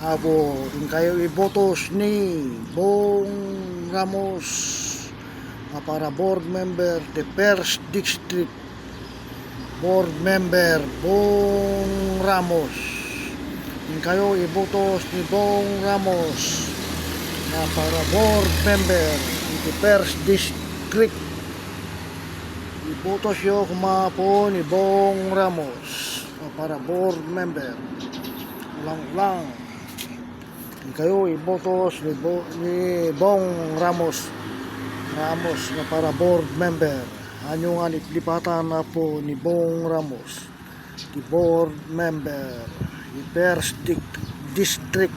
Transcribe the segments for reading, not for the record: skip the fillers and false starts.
Abo, din kayo ibotos ni Bong Ramos para board member the first district. Board member Bong Ramos. Din kayo ibotos ni Bong Ramos para board member the first district. Ibotos yo kumapo ni Bong Ramos para board member. Lang. Kayo ibotos ni Bong Ramos na para board member. Anyo nga lipatan na po ni Bong Ramos di board member di first district.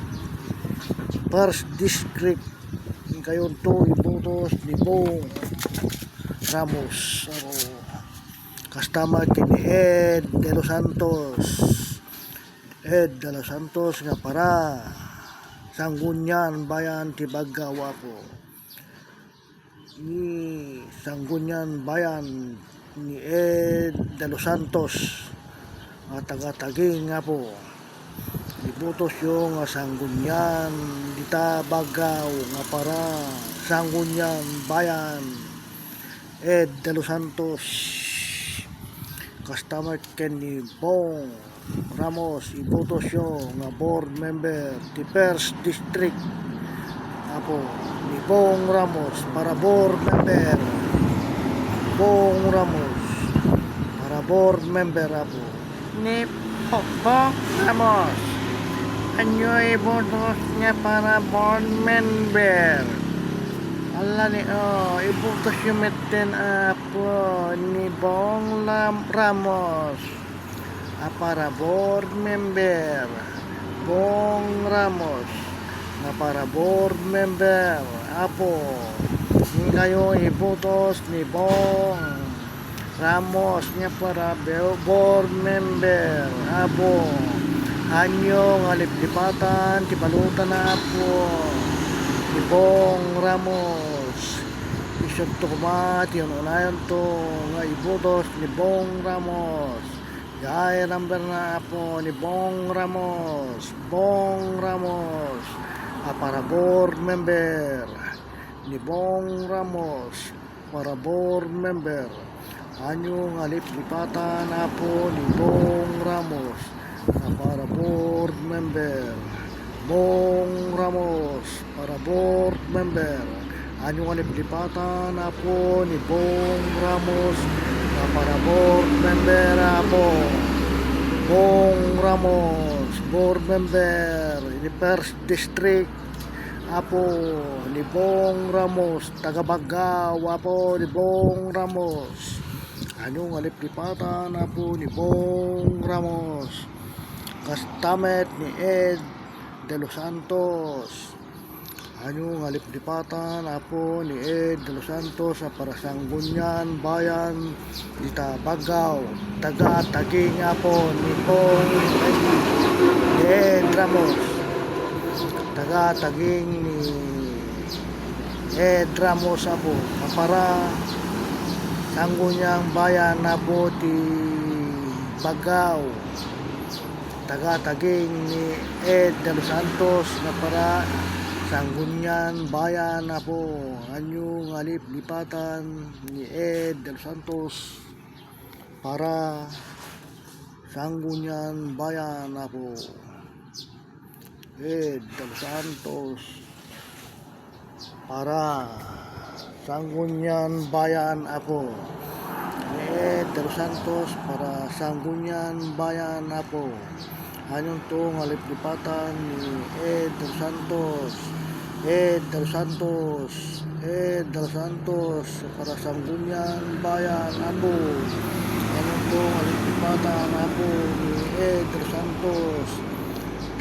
Kayo to ibotos ni Bong Ramos kasama kini Ed de los Santos nga para Sangguniang Bayan ti Baggawa po ni Sangguniang Bayan ni Ed de los Santos nga taga-taging nga po ibutos yung Sangguniang dita Baggaw nga para Sangguniang Bayan Ed de los Santos customer ken ni Bong Ramos ibotos yung nga board member ti first district apo ni Bong Ramos para board member Bong Ramos para board member apo ni Bong Ramos anyo ibotos niya para board member ala ni ibotos yung meten apo ni Bong Ramos para board member Bong Ramos na para board member apo ngayon ibotos ni Bong Ramos niya para board member apo anyo nga liplipatan tibalutan na apo ni Bong Ramos isod to kumati yun unayon to nga ibotos ni Bong Ramos gaya number na po ni Bong Ramos para board member ni Bong Ramos para board member anyo nga lipatan na po ni Bong Ramos para board member Bong Ramos para board member anyo nga lipatan na po ni Bong Ramos para board member po Bong Ramos board member ni first district apo ni Bong Ramos taga Baggaw apo ni Bong Ramos ano nga lipatan apo ni Bong Ramos kastamet ni Ed de los Santos ano nga lipatan apo ni Ed de los Santos para Sangguniang Bayan dita Baggaw taga-taging apo ni Bong Ed Ramos taga-taging ni Ed Ramos apo para Sangguniang Bayan apo ti Baggaw taga-taging ni Ed de los Santos na para Sangguniang Bayan na po anyo nga lipatan ni Ed de los Santos para Sangguniang Bayan na po Ed de los Santos para Sangguniang Bayan na po ni Ed de los Santos para Sangguniang Bayan na po anong to nga lipatan ni Ed de los Santos para Sangguniang Bayan apo anong to nga lipatan apo ni Ed de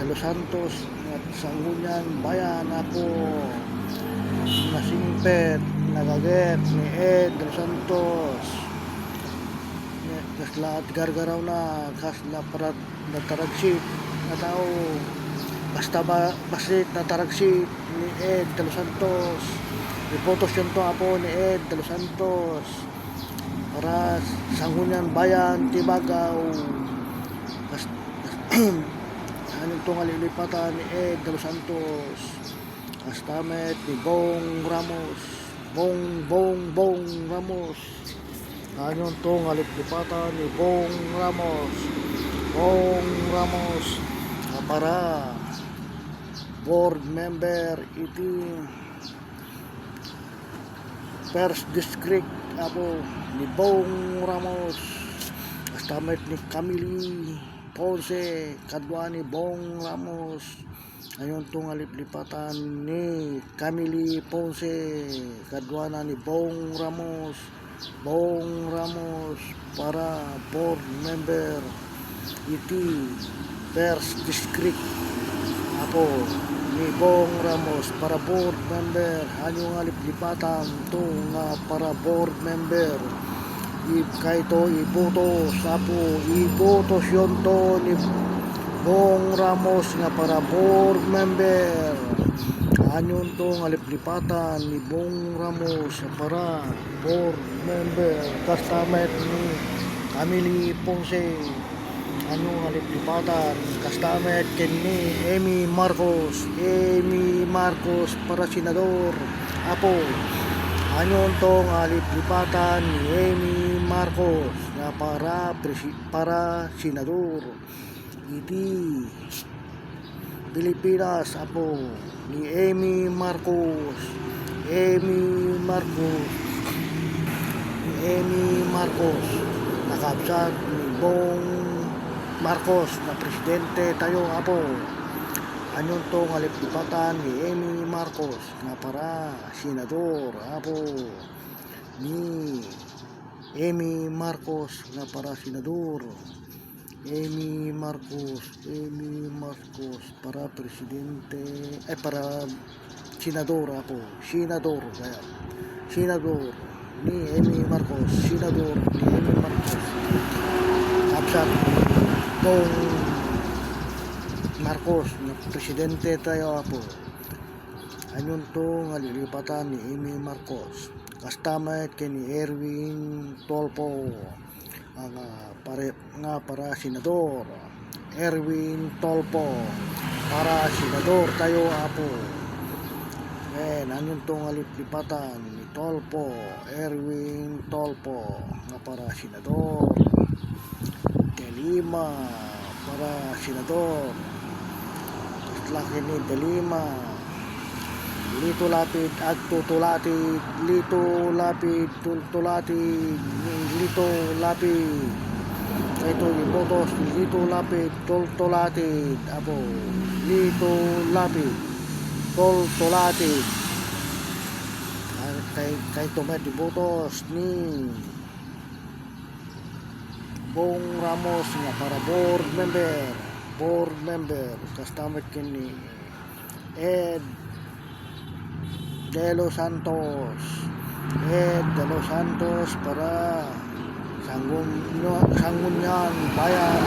los Santos at Sangguniang Bayan apo nasingpet nagaget ni Ed de los Santos kasla at gargaraw na kasla para nataragsit na tao basta basit nataragsit ni Ed de los Santos ibotos yun to apo ni Ed de los Santos para Sangguniang Bayan ti Baggaw ano tong alilipatan ni Ed De Los Santos. Kastamet ni Bong Ramos. Bong Ramos. Anyon tong alilipatan ni Bong Ramos. Bong Ramos. Para board member iti First District apo ni Bong Ramos. Kastamet ni Camille Ponce kadwa ni Bong Ramos. Ayon tong aliplipatan ni Camille Ponce kadwa na ni Bong Ramos. Bong Ramos para board member iti First District apo ni Bong Ramos para board member. Anyo nga liplipatan to nga para board member kahito ibotos apo ibotos yun to ni Bong Ramos nga para board member. Anyon to nga liplipatan ni Bong Ramos para board member. Kastamet ni Camille Ponce. Ano nga liplipatan kastamet ken ni Amy Marcos para senador apo. Anyon to nga liplipatan ni Amy Marcos nga para senador iti Pilipinas apo ni Amy Marcos nakabsat ni Bong Marcos na presidente tayo apo. Anyon to nga liplipatan ni Amy Marcos nga para senador apo ni Amy Marcos nga para senador. Amy Marcos para presidente para senador apo. Senador ni Amy Marcos. Senador ni Amy Marcos. Kapsat Bong Marcos na presidente tayo apo. Anyon to nga lilipatan ni Amy Marcos. Kastamet ken ni Erwin Tolpo para senador. Erwin Tolpo para senador tayo apo. Anyon to nga lilipatan ni Tolpo. Erwin Tolpo nga para senador. Delima para senador. Laki ni Delima. Lito Lapid Agtutulatid. Lito Lapid Tultulatid. Lito Lapid. Ito ibotos Lito Lapid Tultulatid apo. Lito Lapid Tultulatid. Kay tumet ibotos ni Bong Ramos nga para board member. Kastamet ken ni Ed De Los Santos para Sangguniang Bayan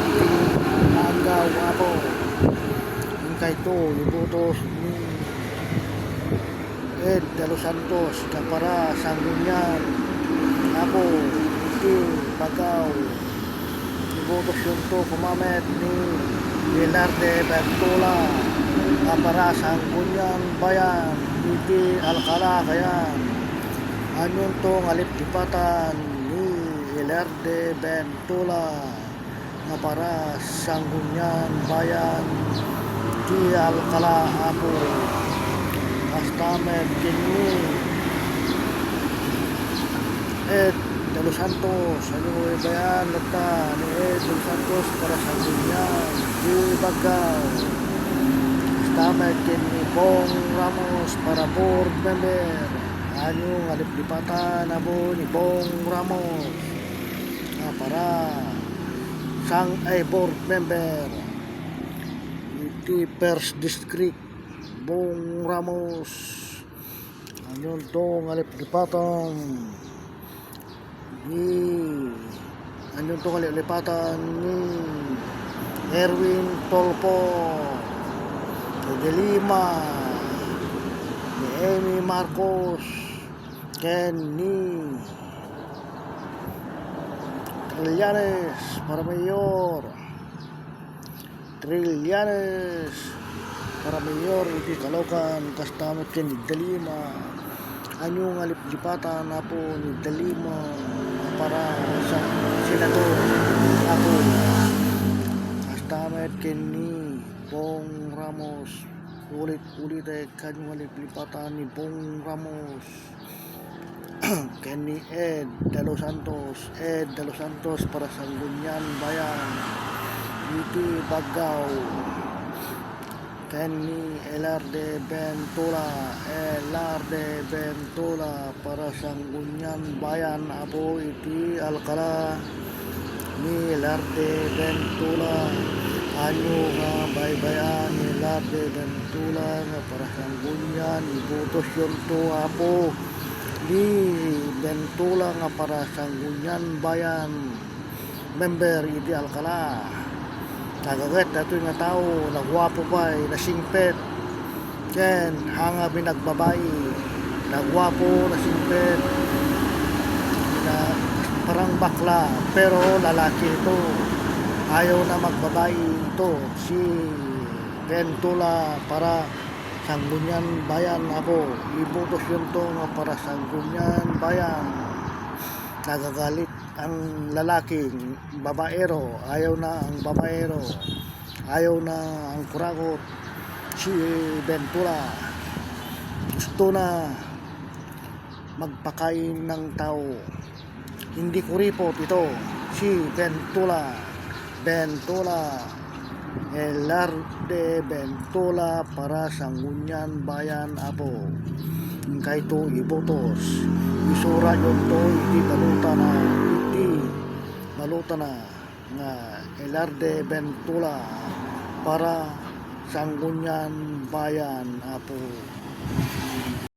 Langgam apo. Kay to ibotos ni Ed De Los Santos nga para Sangguniang apo iti Bagaw. Ibotos yun to kumamet ni Velarde Bertola nga para Sangguniang Bayan iti Alcala kayan. Anyon to nga liplipatan ni Velarde Bertola nga para Sangguniang Bayan iti Alcala apo. Kastamet kini Ed De Los Santos. Ano bayan nagta ni Ed De Los Santos para Sangguniang di Bagaw. Kastamet kini Bong Ramos para board member. Ano nga liplipatan abo ni Bong Ramos nga para board member iti First District. Bong Ramos. Anyon to nga liplipatan ni Erwin Tolpo. De Lima ni Amy Marcos ken ni Trillanes para mayor. Trillanes para mayor iti Caloocan kastamot ken ni Dalima anyo nga liplipatan apo ni Dalima para sa senador apo kastamot ken ni Bong Ramos ulit-ulit kanyo nga liplipatan ni Bong Ramos ken ni Ed De Los Santos para sa Sangguniang Bayan iti Bagao ken ni Elarde Bentula para sa Sangguniang Bayan apo iti Alcala ni Elarde Bentula anyo nga baybayan ni Elarde Bentula nga para sa Sangguniang ibutos yun to apo ni Bentula nga para sa Sangguniang Bayan member iti Alcala tagagat ato nga tao nagwapo pa nasingpet ken hanga binagbabayi nagwapo nasingpet na parang bakla pero lalaki ito ayaw na magbabayi ito si Bentula para Sangguniang Bayan apo ibutos yun to nga para Sangguniang Bayan nagagalit ang lalaking babaero ayaw na ang babaero ayaw na ang kuragot si Bentula gusto na magpakain ng tao hindi kuripot ito si Bentula Elarde Bentula para sa Sangguniang Bayan apo kay to ibotos isura yun to iti baluta na nga Elarde Bentula para sa Sangguniang Bayan apo